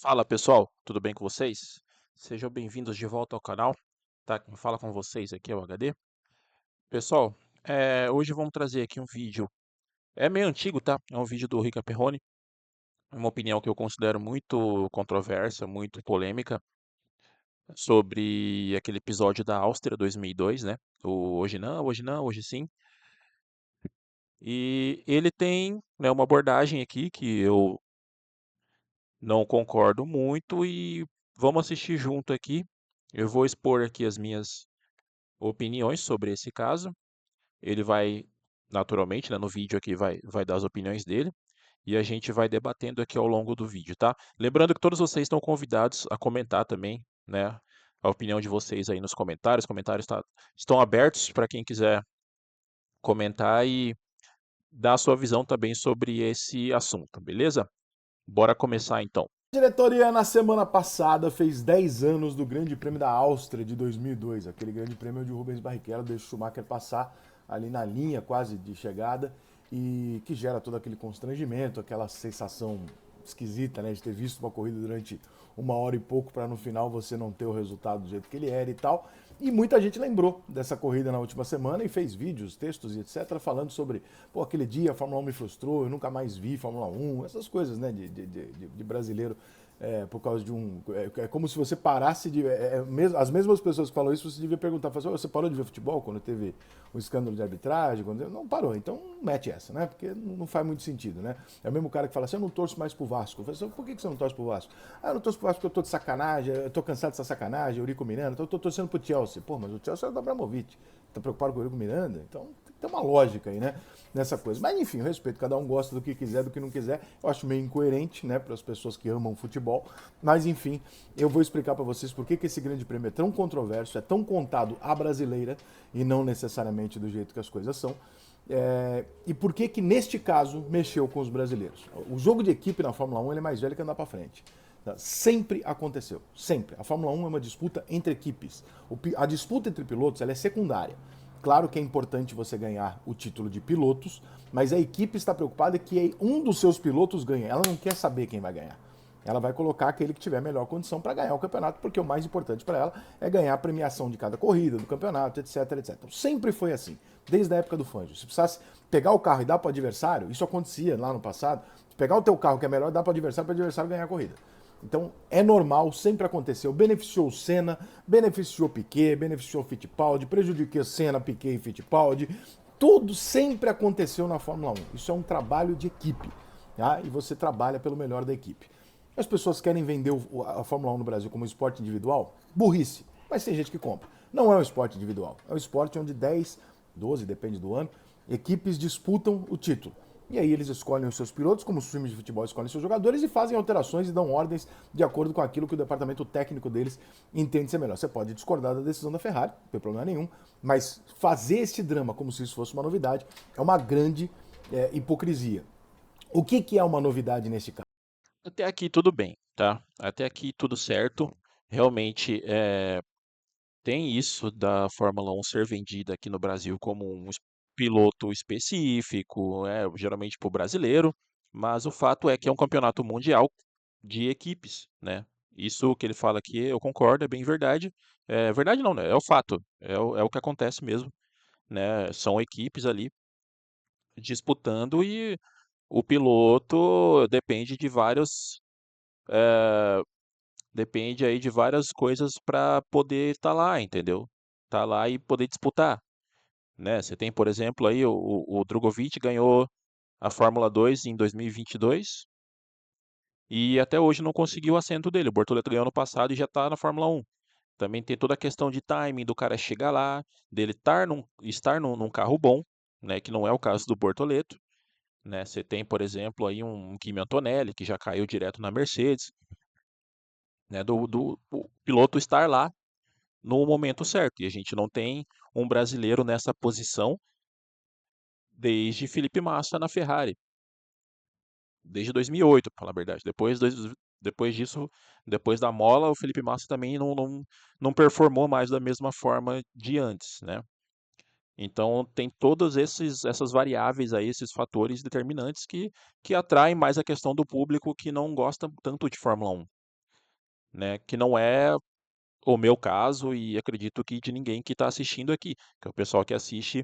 Fala pessoal, tudo bem com vocês? Sejam bem-vindos de volta ao canal, tá? Quem fala com vocês aqui é o HD. Pessoal, hoje vamos trazer aqui um vídeo, é meio antigo, tá? É um vídeo do Rica Perrone, uma opinião que eu considero muito controversa, muito polêmica, sobre aquele episódio da Áustria 2002, né? O Hoje Não, Hoje Não, Hoje Sim. E ele tem, né, uma abordagem aqui que eu não concordo muito e vamos assistir junto aqui. Eu vou expor aqui as minhas opiniões sobre esse caso. Ele vai, naturalmente, né, no vídeo aqui vai dar as opiniões dele e a gente vai debatendo aqui ao longo do vídeo, tá? Lembrando que todos vocês estão convidados a comentar também, né, a opinião de vocês aí nos comentários. Os comentários estão abertos para quem quiser comentar e dar a sua visão também sobre esse assunto, beleza? Bora começar então. A diretoria, na semana passada, fez 10 anos do Grande Prêmio da Áustria de 2002, aquele grande prêmio onde o Rubens Barrichello deixa o Schumacher passar ali na linha quase de chegada e que gera todo aquele constrangimento, aquela sensação esquisita, né, de ter visto uma corrida durante uma hora e pouco para no final você não ter o resultado do jeito que ele era e tal. E muita gente lembrou dessa corrida na última semana e fez vídeos, textos e etc. falando sobre, pô, aquele dia a Fórmula 1 me frustrou, eu nunca mais vi Fórmula 1, essas coisas, né, de brasileiro. Por causa de um. É como se você parasse de. As mesmas pessoas que falam isso, você devia perguntar: você parou de ver futebol quando teve um escândalo de arbitragem? Não parou, então mete essa, né? Porque não faz muito sentido, né? É o mesmo cara que fala assim: eu não torço mais pro Vasco. Eu falo assim, por que você não torce pro Vasco? Ah, eu não torço pro Vasco porque eu tô de sacanagem, eu tô cansado dessa sacanagem, Eurico Miranda, então eu tô torcendo pro Chelsea. Pô, mas o Chelsea é do Abramovich. Tá preocupado com o Eurico Miranda? Então tem uma lógica aí, né? Nessa coisa. Mas enfim, eu respeito, cada um gosta do que quiser, do que não quiser. Eu acho meio incoerente, né, para as pessoas que amam futebol. Mas enfim, eu vou explicar para vocês por que esse grande prêmio é tão controverso, é tão contado à brasileira e não necessariamente do jeito que as coisas são. E por que que neste caso mexeu com os brasileiros? O jogo de equipe na Fórmula 1 ele é mais velho que andar para frente. Sempre aconteceu, sempre. A Fórmula 1 é uma disputa entre equipes. A disputa entre pilotos ela é secundária. Claro que é importante você ganhar o título de pilotos, mas a equipe está preocupada que um dos seus pilotos ganhe. Ela não quer saber quem vai ganhar. Ela vai colocar aquele que tiver melhor condição para ganhar o campeonato, porque o mais importante para ela é ganhar a premiação de cada corrida, do campeonato, etc, etc. Então, sempre foi assim, desde a época do Fangio. Se precisasse pegar o carro e dar para o adversário, isso acontecia lá no passado, pegar o teu carro que é melhor e dar para o adversário ganhar a corrida. Então é normal, sempre aconteceu. Beneficiou o Senna, beneficiou o Piquet, beneficiou o Fittipaldi, prejudicou o Senna, Piquet e Fittipaldi. Tudo sempre aconteceu na Fórmula 1. Isso é um trabalho de equipe. Tá? E você trabalha pelo melhor da equipe. As pessoas querem vender a Fórmula 1 no Brasil como esporte individual? Burrice. Mas tem gente que compra. Não é um esporte individual. É um esporte onde 10, 12, depende do ano, equipes disputam o título. E aí eles escolhem os seus pilotos, como os times de futebol escolhem seus jogadores e fazem alterações e dão ordens de acordo com aquilo que o departamento técnico deles entende ser melhor. Você pode discordar da decisão da Ferrari, não tem problema nenhum, mas fazer esse drama como se isso fosse uma novidade é uma grande hipocrisia. O que é uma novidade nesse caso? Até aqui tudo bem, tá? Até aqui tudo certo. Realmente tem isso da Fórmula 1 ser vendida aqui no Brasil como um piloto específico, geralmente para o brasileiro, mas o fato é que é um campeonato mundial de equipes, né? Isso que ele fala aqui, eu concordo, é bem verdade. É verdade não, né? É o fato, é o que acontece mesmo, né? São equipes ali disputando e o piloto depende aí de várias coisas para poder estar lá, entendeu? Tá lá e poder disputar, né? Você tem, por exemplo, aí o Drogovic ganhou a Fórmula 2 em 2022 e até hoje não conseguiu o assento dele. O Bortoleto ganhou ano passado e já está na Fórmula 1. Também tem toda a questão de timing do cara chegar lá, dele estar num carro bom, né? Que não é o caso do Bortoleto, né? Você tem, por exemplo, aí um Kimi Antonelli que já caiu direto na Mercedes, né? Do o piloto estar lá no momento certo. E a gente não tem um brasileiro nessa posição desde Felipe Massa na Ferrari, desde 2008, para falar a verdade. Depois disso, depois da mola, o Felipe Massa também não performou mais da mesma forma de antes, né? Então tem todas essas variáveis aí, esses fatores determinantes que atraem mais a questão do público que não gosta tanto de Fórmula 1. né? Que não é o meu caso e acredito que de ninguém que está assistindo aqui, que é o pessoal que assiste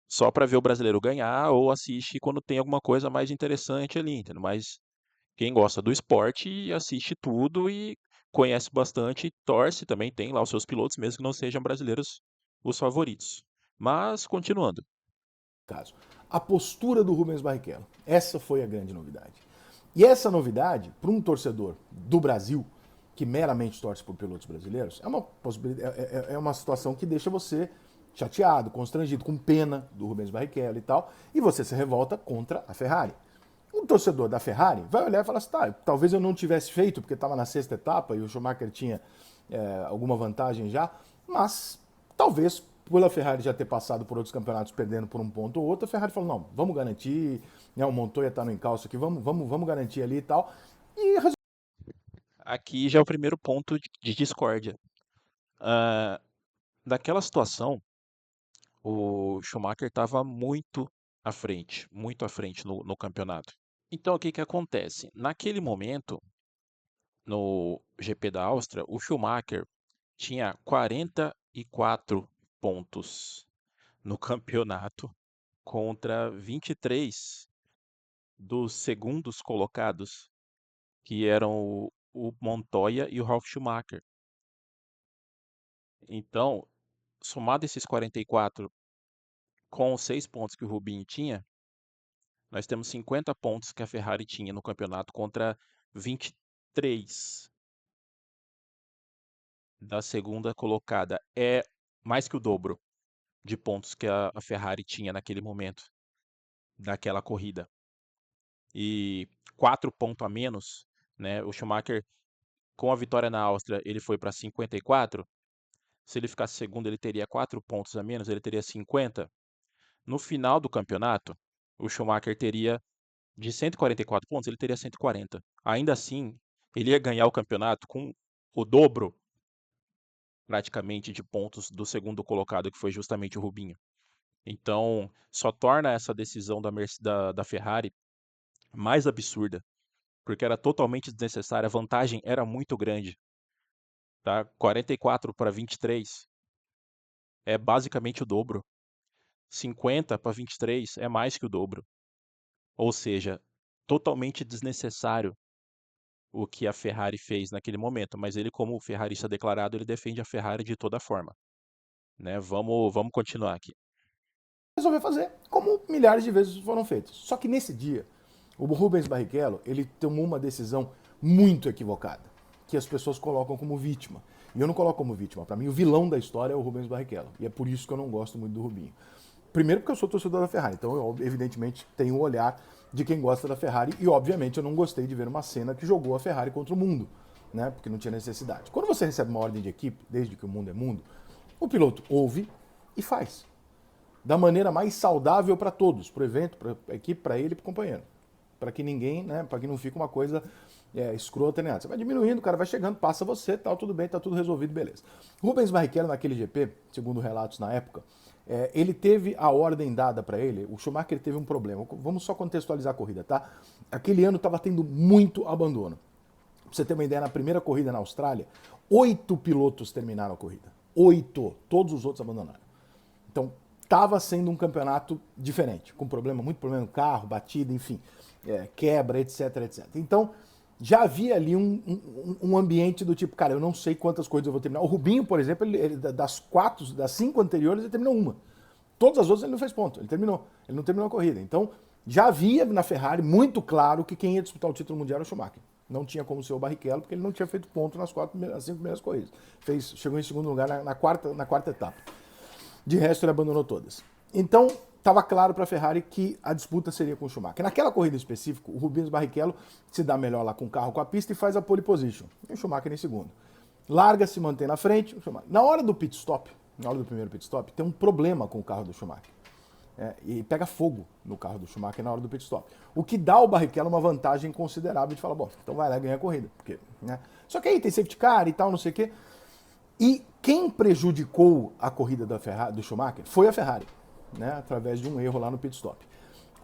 só para ver o brasileiro ganhar ou assiste quando tem alguma coisa mais interessante ali, entendeu? Mas quem gosta do esporte assiste tudo e conhece bastante, torce também, tem lá os seus pilotos, mesmo que não sejam brasileiros os favoritos. Mas, continuando, Caso. A postura do Rubens Barrichello. Essa foi a grande novidade. E essa novidade, para um torcedor do Brasil, que meramente torce por pilotos brasileiros, é uma, possibilidade, é uma situação que deixa você chateado, constrangido, com pena do Rubens Barrichello e tal, e você se revolta contra a Ferrari. Um torcedor da Ferrari vai olhar e falar assim, tá, talvez eu não tivesse feito, porque estava na sexta etapa e o Schumacher tinha alguma vantagem já, mas talvez pela Ferrari já ter passado por outros campeonatos perdendo por um ponto ou outro, a Ferrari falou, não, vamos garantir, né, o Montoya tá no encalço aqui, vamos garantir ali e tal. E aqui já é o primeiro ponto de discórdia. Ah, Naquela situação, o Schumacher estava muito à frente no campeonato. Então, o que que acontece? Naquele momento, no GP da Áustria, o Schumacher tinha 44 pontos no campeonato contra 23 dos segundos colocados, que eram o Montoya e o Ralf Schumacher. Então, somado esses 44 com os 6 pontos que o Rubinho tinha, nós temos 50 pontos que a Ferrari tinha no campeonato contra 23 da segunda colocada. É mais que o dobro de pontos que a Ferrari tinha naquele momento, daquela corrida. E 4 pontos a menos, né? O Schumacher, com a vitória na Áustria, ele foi para 54. Se ele ficasse segundo, ele teria 4 pontos a menos, ele teria 50. No final do campeonato, o Schumacher teria, de 144 pontos, ele teria 140. Ainda assim, ele ia ganhar o campeonato com o dobro, praticamente, de pontos do segundo colocado, que foi justamente o Rubinho. Então, só torna essa decisão da Ferrari mais absurda, porque era totalmente desnecessária, a vantagem era muito grande, tá? 44 para 23 é basicamente o dobro. 50 para 23 é mais que o dobro. Ou seja, totalmente desnecessário o que a Ferrari fez naquele momento, mas ele, como ferrarista declarado, ele defende a Ferrari de toda forma, né? Vamos continuar aqui. resolveu fazer, como milhares de vezes foram feitos. Só que nesse dia, o Rubens Barrichello, ele tomou uma decisão muito equivocada, que as pessoas colocam como vítima. E eu não coloco como vítima. Para mim, o vilão da história é o Rubens Barrichello. E é por isso que eu não gosto muito do Rubinho. Primeiro porque eu sou torcedor da Ferrari, então eu evidentemente tenho o olhar de quem gosta da Ferrari e obviamente eu não gostei de ver uma cena que jogou a Ferrari contra o mundo, né? Porque não tinha necessidade. Quando você recebe uma ordem de equipe, desde que o mundo é mundo, o piloto ouve e faz da maneira mais saudável para todos, para o evento, para a equipe, para ele e para o companheiro. Para que ninguém, né, para que não fique uma coisa escrota nem nada. Você vai diminuindo, o cara vai chegando, passa você, tal, tudo bem, tá tudo resolvido, beleza. Rubens Barrichello naquele GP, segundo relatos na época, ele teve a ordem dada para ele, o Schumacher teve um problema. Vamos só contextualizar a corrida, tá? Aquele ano estava tendo muito abandono. Pra você ter uma ideia, na primeira corrida na Austrália, 8 pilotos terminaram a corrida. 8. Todos os outros abandonaram. Então, estava sendo um campeonato diferente, com muito problema no carro, batida, enfim, quebra, etc, etc. Então, já havia ali um ambiente do tipo, cara, eu não sei quantas coisas eu vou terminar. O Rubinho, por exemplo, das 5 anteriores, ele terminou uma. Todas as outras ele não fez ponto, ele não terminou a corrida. Então, já havia na Ferrari muito claro que quem ia disputar o título mundial era o Schumacher. Não tinha como ser o Barrichello, porque ele não tinha feito ponto nas 5 primeiras corridas. Chegou em segundo lugar na quarta etapa. De resto, ele abandonou todas. Então, estava claro para a Ferrari que a disputa seria com o Schumacher. Naquela corrida específica, o Rubens Barrichello se dá melhor lá com o carro, com a pista e faz a pole position. E o Schumacher em segundo. Larga, se mantém na frente. Na hora do pit stop, na hora do primeiro pit stop, tem um problema com o carro do Schumacher. E pega fogo no carro do Schumacher na hora do pit stop. O que dá ao Barrichello uma vantagem considerável de falar, bom, então vai lá e ganha a corrida. Porque, né? Só que aí tem safety car e tal, não sei o quê. E quem prejudicou a corrida do Schumacher foi a Ferrari, né, através de um erro lá no pit stop.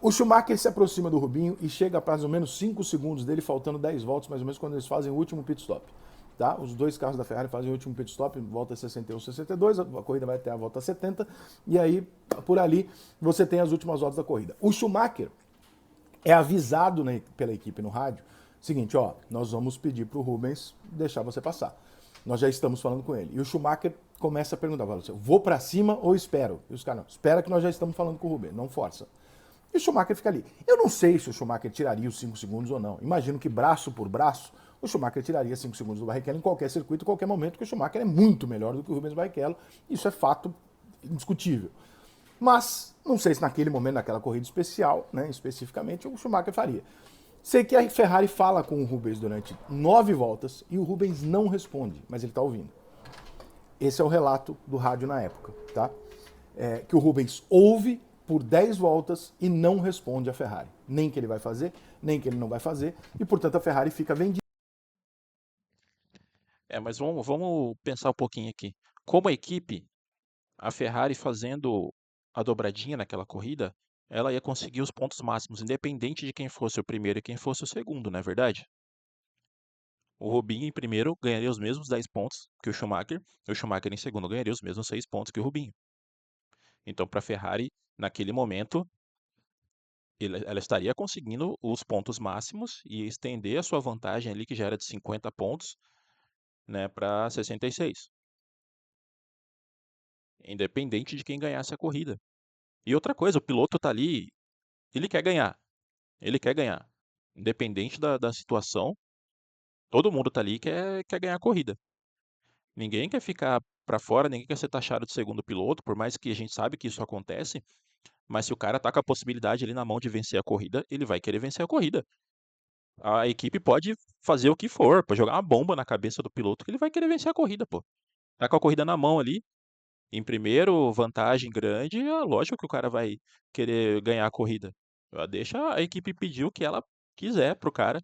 O Schumacher se aproxima do Rubinho e chega a mais ou menos 5 segundos dele, faltando 10 voltas, mais ou menos, quando eles fazem o último pit stop. tá? Os dois carros da Ferrari fazem o último pit stop, volta 61, 62, a corrida vai até a volta 70, e aí, por ali, você tem as últimas voltas da corrida. O Schumacher é avisado pela equipe no rádio, seguinte, ó, nós vamos pedir para o Rubens deixar você passar. Nós já estamos falando com ele. E o Schumacher começa a perguntar, fala assim, vou para cima ou espero? E os caras, não, espera que nós já estamos falando com o Rubens, não força. E o Schumacher fica ali. Eu não sei se o Schumacher tiraria os 5 segundos ou não. Imagino que braço por braço, o Schumacher tiraria 5 segundos do Barrichello em qualquer circuito, em qualquer momento, porque o Schumacher é muito melhor do que o Rubens Barrichello. Isso é fato indiscutível. Mas, não sei se naquele momento, naquela corrida especial, né, especificamente, o Schumacher faria. Sei que a Ferrari fala com o Rubens durante 9 voltas e o Rubens não responde, mas ele está ouvindo. Esse é o relato do rádio na época, tá? Que o Rubens ouve por 10 voltas e não responde à Ferrari. Nem que ele vai fazer, nem que ele não vai fazer, e portanto a Ferrari fica vendida. Mas vamos pensar um pouquinho aqui. Como a equipe, a Ferrari fazendo a dobradinha naquela corrida, ela ia conseguir os pontos máximos, independente de quem fosse o primeiro e quem fosse o segundo, não é verdade? O Rubinho em primeiro ganharia os mesmos 10 pontos que o Schumacher em segundo ganharia os mesmos 6 pontos que o Rubinho. Então, para a Ferrari, naquele momento, ela estaria conseguindo os pontos máximos e estender a sua vantagem ali, que já era de 50 pontos, né, para 66. Independente de quem ganhasse a corrida. E outra coisa, o piloto tá ali, ele quer ganhar. Ele quer ganhar. Independente da situação, todo mundo tá ali e quer ganhar a corrida. Ninguém quer ficar para fora, ninguém quer ser taxado de segundo piloto, por mais que a gente sabe que isso acontece, mas se o cara tá com a possibilidade ali na mão de vencer a corrida, ele vai querer vencer a corrida. A equipe pode fazer o que for, pode jogar uma bomba na cabeça do piloto que ele vai querer vencer a corrida, pô. Tá com a corrida na mão ali, em primeiro, vantagem grande, é lógico que o cara vai querer ganhar a corrida. Deixa a equipe pedir o que ela quiser pro cara.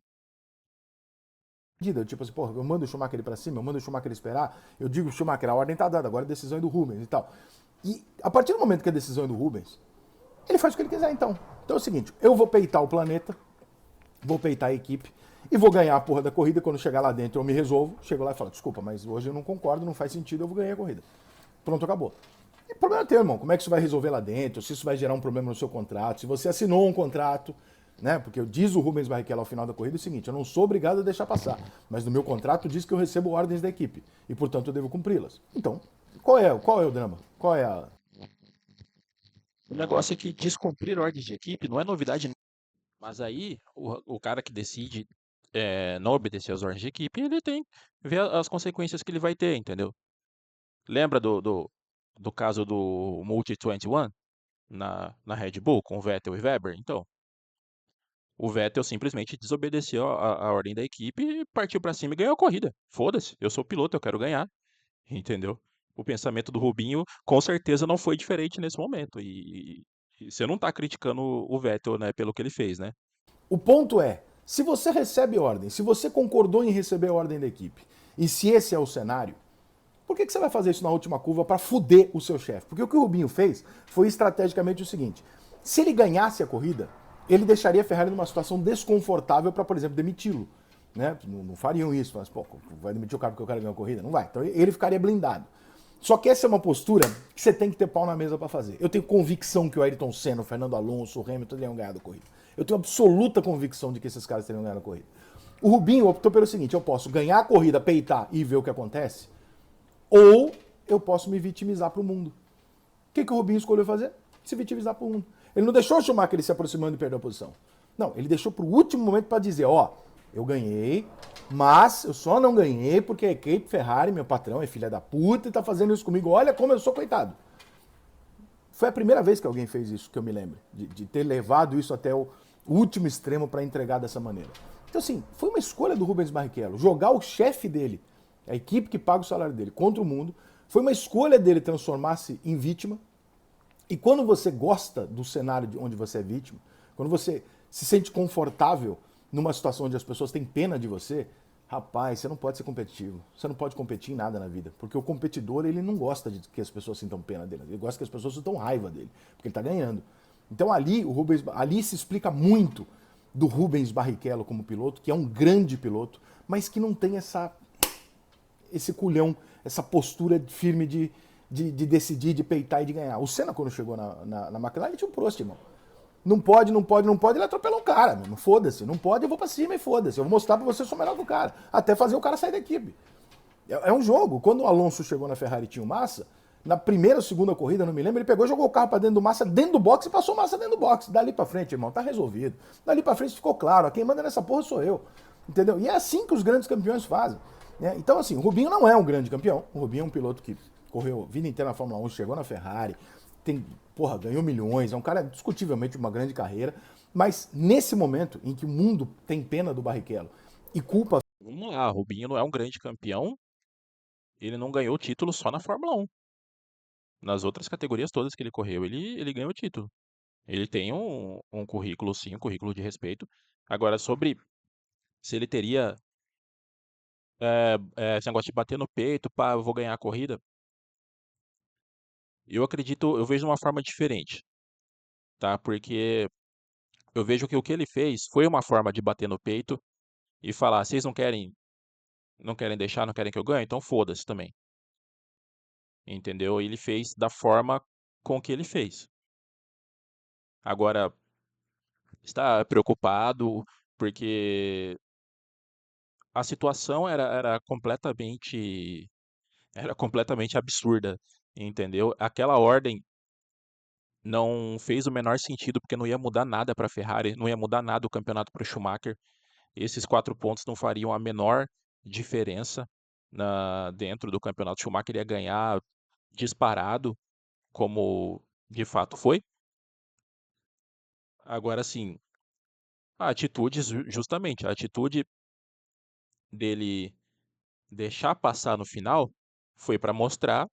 Tipo assim, porra, eu mando o Schumacher ir pra cima, eu mando o Schumacher esperar, eu digo, Schumacher, a ordem tá dada, agora a decisão é do Rubens e tal. E a partir do momento que a decisão é do Rubens, ele faz o que ele quiser então. Então é o seguinte, eu vou peitar o planeta, vou peitar a equipe e vou ganhar a porra da corrida. Quando chegar lá dentro eu me resolvo, chego lá e falo, desculpa, mas hoje eu não concordo, não faz sentido, eu vou ganhar a corrida. Pronto, acabou. E o problema é teu, irmão. Como é que isso vai resolver lá dentro? Se isso vai gerar um problema no seu contrato? Se você assinou um contrato, né? Porque diz o Rubens Barrichello ao final da corrida o seguinte, eu não sou obrigado a deixar passar, mas no meu contrato diz que eu recebo ordens da equipe e, portanto, eu devo cumpri-las. Então, qual é o drama? Qual é a... O negócio é que descumprir ordens de equipe não é novidade, mas aí o cara que decide não obedecer às ordens de equipe, ele tem que ver as consequências que ele vai ter, entendeu? Lembra do caso do Multi 21 na Red Bull com o Vettel e Weber? Então, o Vettel simplesmente desobedeceu a ordem da equipe e partiu pra cima e ganhou a corrida. Foda-se, eu sou piloto, eu quero ganhar, entendeu? O pensamento do Rubinho com certeza não foi diferente nesse momento. E você não tá criticando o Vettel, né, pelo que ele fez, né? O ponto é, se você recebe ordem, se você concordou em receber a ordem da equipe, e se esse é o cenário, por que você vai fazer isso na última curva para fuder o seu chefe? Porque o que o Rubinho fez foi estrategicamente o seguinte: se ele ganhasse a corrida, ele deixaria a Ferrari numa situação desconfortável para, por exemplo, demiti-lo. Né? Não fariam isso, mas, pô, vai demitir o cara porque o cara ganhou a corrida? Não vai. Então ele ficaria blindado. Só que essa é uma postura que você tem que ter pau na mesa para fazer. Eu tenho convicção que o Ayrton Senna, o Fernando Alonso, o Hamilton teriam ganhado a corrida. Eu tenho absoluta convicção de que esses caras teriam ganhado a corrida. O Rubinho optou pelo seguinte: eu posso ganhar a corrida, peitar e ver o que acontece, ou eu posso me vitimizar para o mundo. O que o Rubinho escolheu fazer? Se vitimizar para o mundo. Ele não deixou o Schumacher ele se aproximando e perder a posição. Não, ele deixou para o último momento para dizer, ó, eu ganhei, mas eu só não ganhei porque a equipe Ferrari, meu patrão, é filha da puta e tá fazendo isso comigo. Olha como eu sou coitado. Foi a primeira vez que alguém fez isso, que eu me lembro, de ter levado isso até o último extremo para entregar dessa maneira. Então, assim, foi uma escolha do Rubens Barrichello, jogar o chefe dele, a equipe que paga o salário dele, contra o mundo. Foi uma escolha dele transformar-se em vítima. E quando você gosta do cenário de onde você é vítima, quando você se sente confortável numa situação onde as pessoas têm pena de você, rapaz, você não pode ser competitivo. Você não pode competir em nada na vida. Porque o competidor, ele não gosta de que as pessoas sintam pena dele. Ele gosta que as pessoas sintam raiva dele. Porque ele está ganhando. Então ali se explica muito do Rubens Barrichello como piloto, que é um grande piloto, mas que não tem esse culhão, essa postura firme de decidir, de peitar e de ganhar. O Senna, quando chegou na McLaren, ele tinha um Prost, irmão. Não pode, não pode, não pode, ele atropelou um cara, mano. Foda-se. Não pode, eu vou pra cima e foda-se. Eu vou mostrar pra você que eu sou melhor que o cara. Até fazer o cara sair da equipe. É um jogo. Quando o Alonso chegou na Ferrari e tinha o Massa, na primeira ou segunda corrida, não me lembro, ele pegou e jogou o carro pra dentro do Massa, dentro do box e passou o Massa dentro do box. Dali pra frente, irmão, tá resolvido. Dali pra frente ficou claro, ó, quem manda nessa porra sou eu. Entendeu? E é assim que os grandes campeões fazem. Né? Então, assim, o Rubinho não é um grande campeão. O Rubinho é um piloto que correu a vida inteira na Fórmula 1, chegou na Ferrari, tem, porra, ganhou milhões, é um cara discutivelmente uma grande carreira. Mas nesse momento em que o mundo tem pena do Barrichello e culpa. Vamos lá, Rubinho não é um grande campeão, ele não ganhou título só na Fórmula 1. Nas outras categorias todas que ele correu, ele ganhou título. Ele tem um currículo, sim, um currículo de respeito. Agora, sobre se ele teria esse negócio de bater no peito, pá, eu vou ganhar a corrida, eu acredito, eu vejo de uma forma diferente, tá? Porque eu vejo que o que ele fez foi uma forma de bater no peito e falar, vocês não querem deixar, não querem que eu ganhe, então foda-se também. Entendeu? Ele fez da forma com que ele fez. Agora, está preocupado porque a situação era completamente absurda, entendeu? Aquela ordem não fez o menor sentido porque não ia mudar nada para a Ferrari, não ia mudar nada o campeonato para o Schumacher. Esses 4 pontos não fariam a menor diferença dentro do campeonato. O Schumacher ia ganhar disparado, como de fato foi. Agora, sim, a atitude, justamente, a atitude dele deixar passar no final foi para mostrar,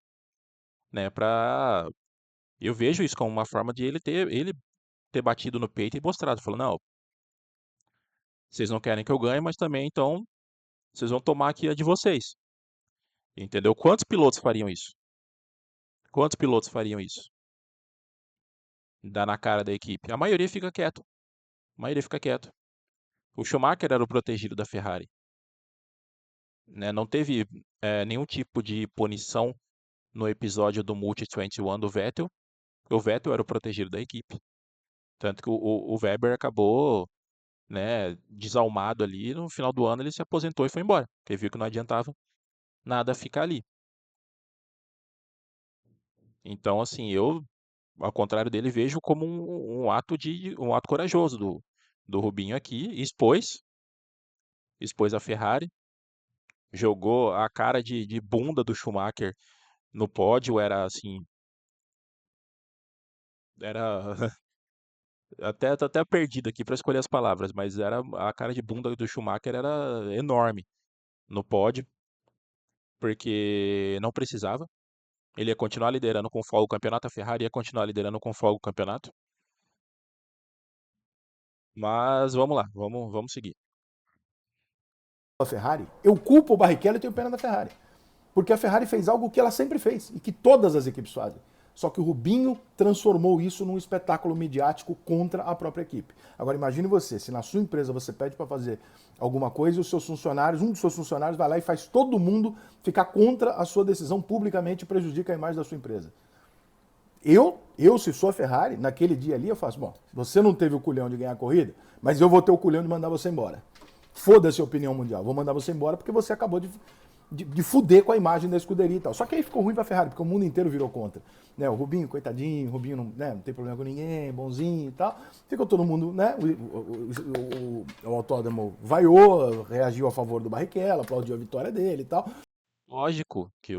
né, para eu vejo isso como uma forma de ele ter batido no peito e mostrado, falou, não, vocês não querem que eu ganhe, mas também então vocês vão tomar aqui a de vocês. Entendeu? Quantos pilotos fariam isso? Quantos pilotos fariam isso? Dá na cara da equipe. A maioria fica quieto. A maioria fica quieto. O Schumacher era o protegido da Ferrari, né? Não teve nenhum tipo de punição no episódio do Multi 21 do Vettel. O Vettel era o protegido da equipe. Tanto que o Weber acabou, né, desalmado ali. No final do ano ele se aposentou e foi embora. Porque viu que não adiantava nada ficar ali. Então, assim, eu, ao contrário dele, vejo como um ato corajoso do Rubinho aqui. Expôs a Ferrari, jogou a cara de bunda do Schumacher no pódio. Era assim, era até tô até perdido aqui para escolher as palavras, mas era a cara de bunda do Schumacher era enorme no pódio, porque não precisava. Ele ia continuar liderando com folga o campeonato, a Ferrari ia continuar liderando com folga o campeonato. Mas vamos lá, vamos seguir. A Ferrari, eu culpo o Barrichello e tenho pena da Ferrari. Porque a Ferrari fez algo que ela sempre fez e que todas as equipes fazem. Só que o Rubinho transformou isso num espetáculo midiático contra a própria equipe. Agora imagine você, se na sua empresa você pede para fazer alguma coisa e os seus funcionários, um dos seus funcionários vai lá e faz todo mundo ficar contra a sua decisão publicamente e prejudica a imagem da sua empresa. Se sou a Ferrari, naquele dia ali eu faço, bom, você não teve o culhão de ganhar a corrida, mas eu vou ter o culhão de mandar você embora. Foda-se a opinião mundial, vou mandar você embora porque você acabou de fuder com a imagem da escuderia e tal. Só que aí ficou ruim pra Ferrari, porque o mundo inteiro virou contra. Né, o Rubinho, coitadinho, o Rubinho não, né, não tem problema com ninguém, bonzinho e tal. Ficou todo mundo, né? O autódromo vaiou, reagiu a favor do Barrichello, aplaudiu a vitória dele e tal. Lógico que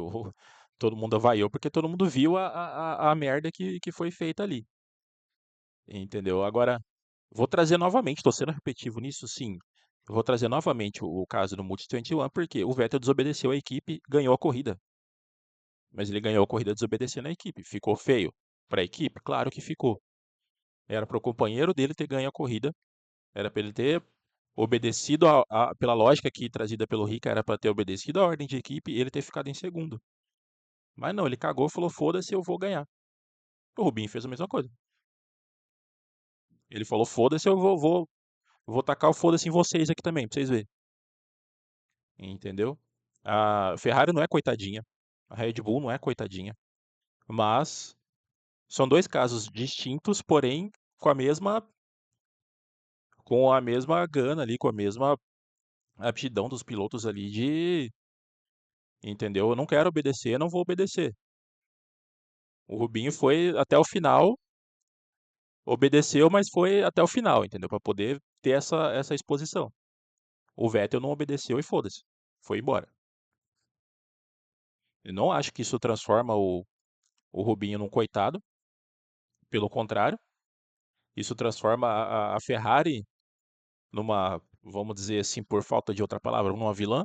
todo mundo avaiou, porque todo mundo viu a merda que foi feita ali. Entendeu? Agora, vou trazer novamente, estou sendo repetitivo nisso, sim. Eu vou trazer novamente o caso do Multi 21, porque o Vettel desobedeceu a equipe, ganhou a corrida. Mas ele ganhou a corrida desobedecendo a equipe. Ficou feio para a equipe? Claro que ficou. Era para o companheiro dele ter ganho a corrida, era para ele ter obedecido pela lógica aqui trazida pelo Rica, era para ter obedecido a ordem de equipe e ele ter ficado em segundo. Mas não, ele cagou e falou: foda-se, eu vou ganhar. O Rubinho fez a mesma coisa. Ele falou: foda-se, eu vou tacar o foda-se em vocês aqui também, pra vocês verem. Entendeu? A Ferrari não é coitadinha, a Red Bull não é coitadinha, mas são dois casos distintos, porém com a mesma gana ali, com a mesma aptidão dos pilotos ali entendeu? Eu não quero obedecer, não vou obedecer. O Rubinho foi até o final, obedeceu, mas foi até o final, entendeu? Para poder ter essa exposição. O Vettel não obedeceu e foda-se, foi embora. Eu não acho que isso transforma o Rubinho num coitado, pelo contrário, isso transforma a Ferrari numa, vamos dizer assim, por falta de outra palavra, numa vilã,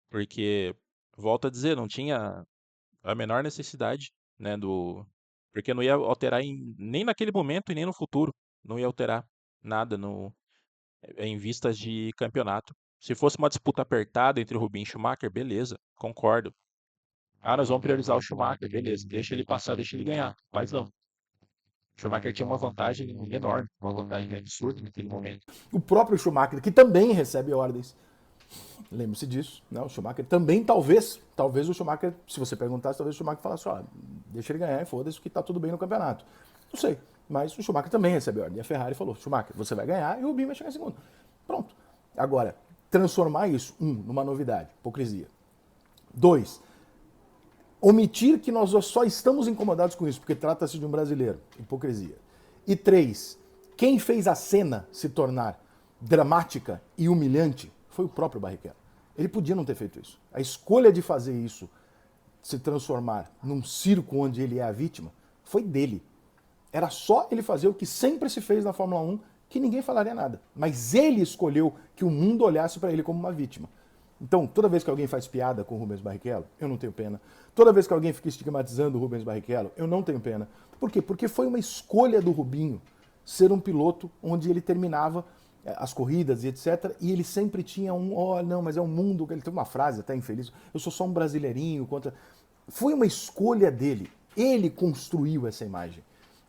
porque, volto a dizer, não tinha a menor necessidade, né, porque não ia alterar nem naquele momento e nem no futuro, não ia alterar nada em vistas de campeonato. Se fosse uma disputa apertada entre o Rubinho e Schumacher, beleza, concordo. Ah, nós vamos priorizar o Schumacher, beleza, deixa ele passar, deixa ele ganhar. Mas não. O Schumacher tinha uma vantagem enorme, uma vantagem absurda naquele momento. O próprio Schumacher, que também recebe ordens, lembre-se disso, né? O Schumacher também, talvez o Schumacher, se você perguntasse, talvez o Schumacher falasse, ó, deixa ele ganhar e foda-se que tá tudo bem no campeonato. Não sei, mas o Schumacher também recebe ordem. E a Ferrari falou, Schumacher, você vai ganhar e o Rubinho vai chegar em segundo. Pronto. Agora, transformar isso, numa novidade, hipocrisia. Dois, omitir que nós só estamos incomodados com isso, porque trata-se de um brasileiro. Hipocrisia. E três, quem fez a cena se tornar dramática e humilhante foi o próprio Barrichello. Ele podia não ter feito isso. A escolha de fazer isso se transformar num circo onde ele é a vítima foi dele. Era só ele fazer o que sempre se fez na Fórmula 1, que ninguém falaria nada. Mas ele escolheu que o mundo olhasse para ele como uma vítima. Então, toda vez que alguém faz piada com o Rubens Barrichello, eu não tenho pena. Toda vez que alguém fica estigmatizando o Rubens Barrichello, eu não tenho pena. Por quê? Porque foi uma escolha do Rubinho ser um piloto onde ele terminava as corridas e etc. E ele sempre tinha não, mas é um mundo. Ele tem uma frase até infeliz: eu sou só um brasileirinho contra. Foi uma escolha dele. Ele construiu essa imagem.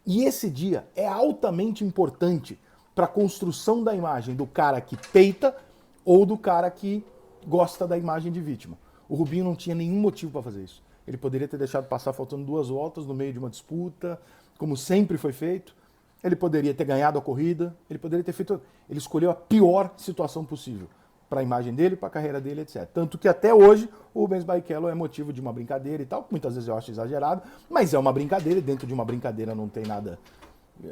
E esse dia é altamente importante para a construção da imagem do cara que peita ou do cara que gosta da imagem de vítima. O Rubinho não tinha nenhum motivo para fazer isso. Ele poderia ter deixado passar faltando 2 voltas no meio de uma disputa, como sempre foi feito. Ele poderia ter ganhado a corrida, ele poderia ter feito. Ele escolheu a pior situação possível para a imagem dele, para a carreira dele, etc. Tanto que até hoje o Rubens Barrichello é motivo de uma brincadeira e tal. Muitas vezes eu acho exagerado, mas é uma brincadeira e dentro de uma brincadeira não tem nada,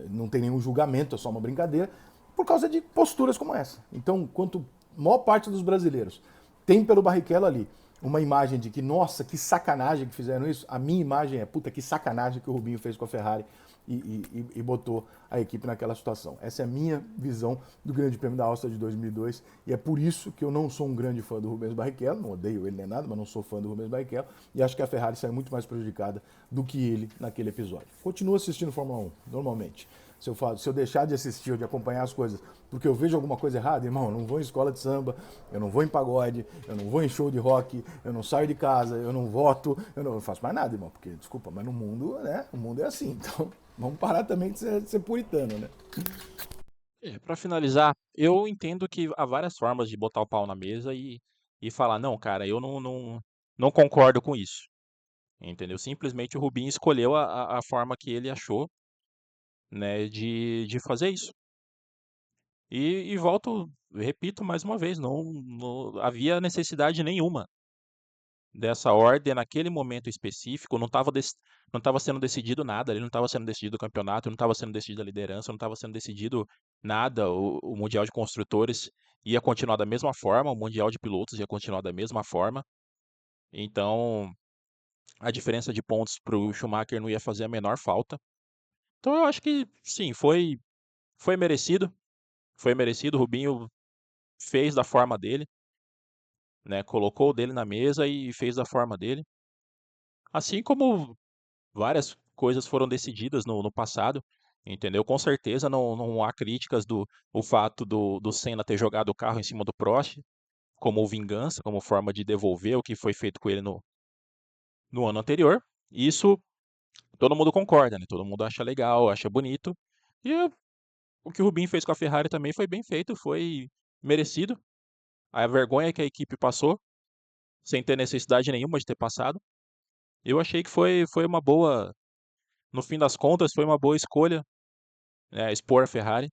não tem nenhum julgamento, é só uma brincadeira, por causa de posturas como essa. Então, quanto maior parte dos brasileiros tem pelo Barrichello ali uma imagem de que, nossa, que sacanagem que fizeram isso, a minha imagem é, puta, que sacanagem que o Rubinho fez com a Ferrari e botou a equipe naquela situação. Essa é a minha visão do Grande Prêmio da Áustria de 2002 e é por isso que eu não sou um grande fã do Rubens Barrichello, não odeio ele nem nada, mas não sou fã do Rubens Barrichello e acho que a Ferrari saiu muito mais prejudicada do que ele naquele episódio. Continuo assistindo Fórmula 1, normalmente. Se eu deixar de assistir ou de acompanhar as coisas porque eu vejo alguma coisa errada, irmão, eu não vou em escola de samba, eu não vou em pagode, eu não vou em show de rock, eu não saio de casa, eu não voto, eu não faço mais nada, irmão, porque, desculpa, mas no mundo, né, o mundo é assim, então vamos parar também de ser puritano, né? Para finalizar, eu entendo que há várias formas de botar o pau na mesa e falar, não, cara, eu não concordo com isso. Entendeu? Simplesmente o Rubinho escolheu a forma que ele achou, né, de fazer isso. E volto, repito mais uma vez, não havia necessidade nenhuma dessa ordem naquele momento específico, não estava sendo decidido nada, ele não estava sendo decidido o campeonato, não estava sendo decidido a liderança, não estava sendo decidido nada, o Mundial de Construtores ia continuar da mesma forma, o Mundial de Pilotos ia continuar da mesma forma, então a diferença de pontos para o Schumacher não ia fazer a menor falta. Então eu acho que sim, foi merecido, o Rubinho fez da forma dele, né? Colocou o dele na mesa e fez da forma dele. Assim como várias coisas foram decididas no passado, entendeu? Com certeza não há críticas do o fato do Senna ter jogado o carro em cima do Prost, como vingança, como forma de devolver o que foi feito com ele no ano anterior. Isso todo mundo concorda, né? Todo mundo acha legal, acha bonito. E o que o Rubinho fez com a Ferrari também foi bem feito, foi merecido. A vergonha que a equipe passou, sem ter necessidade nenhuma de ter passado. Eu achei que foi uma boa, no fim das contas, foi uma boa escolha, né, expor a Ferrari.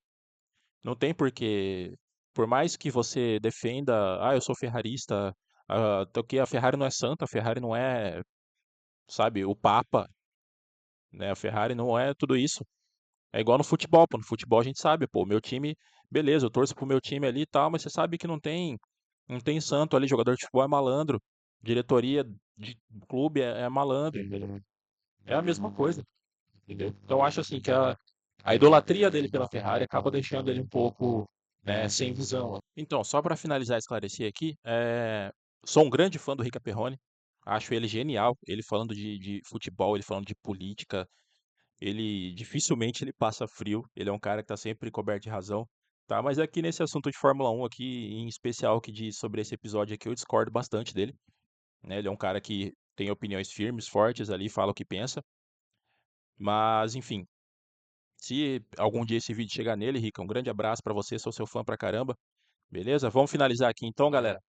Não tem porquê, por mais que você defenda, eu sou ferrarista, que a Ferrari não é santa, a Ferrari não é, sabe, o Papa, né? A Ferrari não é tudo isso. É igual no futebol, pô. No futebol a gente sabe, pô, o meu time, beleza, eu torço pro meu time ali e tal, mas você sabe que não tem santo ali, jogador de futebol é malandro, diretoria de clube é malandro, entendeu? É a mesma coisa, entendeu? Então eu acho assim que a idolatria dele pela Ferrari acaba deixando ele um pouco, né, sem visão. Então, só para finalizar e esclarecer aqui, sou um grande fã do Rica Perrone, acho ele genial, ele falando de futebol, ele falando de política, ele dificilmente ele passa frio, ele é um cara que tá sempre coberto de razão, tá? Mas aqui nesse assunto de Fórmula 1 aqui, em especial que diz sobre esse episódio aqui, eu discordo bastante dele, né? Ele é um cara que tem opiniões firmes, fortes ali, fala o que pensa, mas enfim, se algum dia esse vídeo chegar nele, Rica, um grande abraço pra você, sou seu fã pra caramba, beleza? Vamos finalizar aqui então, galera.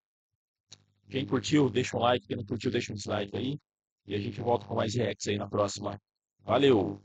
Quem curtiu, deixa um like, quem não curtiu, deixa um dislike aí, e a gente volta com mais reacts aí na próxima. Valeu!